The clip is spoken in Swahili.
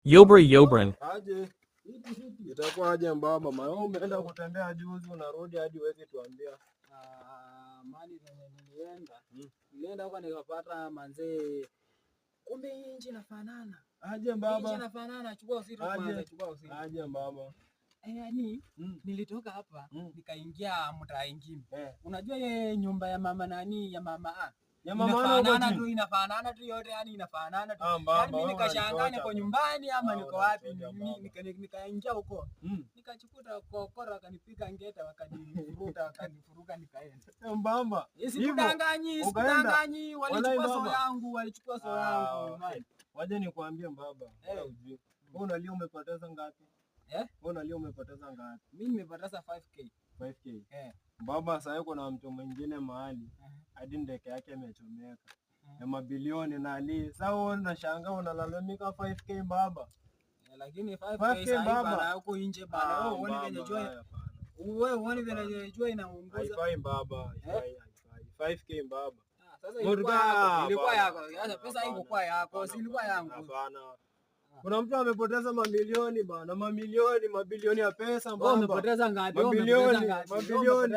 Yobra Yobran. Aje. Itakuwa aje mbaba? Maana umeenda kutembea juzi unarudi hadi wewe tuambia. Mali zenye nilienda huko nikapata manzee, kumbe hii nchi inafanana. Aje mbaba? Nchi inafanana, chukua usito kwanza, chukua usito. Aje mbaba? Yaani nilitoka hapa nikaingia mtaa ingine. Unajua ile nyumba ya mama nani, ya mama inafanana tu yote, yani inafanana tu. Yaani mimi nikashangaa niko nyumbani ama niko wapi? Nikaingia huko. Nikachukuta kokora, akanipiga ngeta, wakanifuruka nikaenda. Mbamba. Sikudanganyi, walichukua so yangu. Waje nikwambie mbaba, ujue. Wewe unalia umepoteza ngapi? Wewe unalia umepoteza ngapi? Mimi nimepoteza 5k. 5k. Baba, sasa yuko na mtu mwingine mahali hadi ndeke yake imechomeka. Ya mabilioni na ali. Sasa wewe unashangaa unalalamika 5k baba. Lakini 5k baba huko nje bana. Wewe uone venye jua. Wewe uone venye jua inaunguza. Haifai baba, haifai. 5k baba. Sasa ilikuwa yako. Sasa pesa iko kwa yako, si ilikuwa yangu. Hapana. Kuna mtu amepoteza mamilioni bana, mabilioni ya pesa mbamba. Umepoteza ngapi? Mabilioni.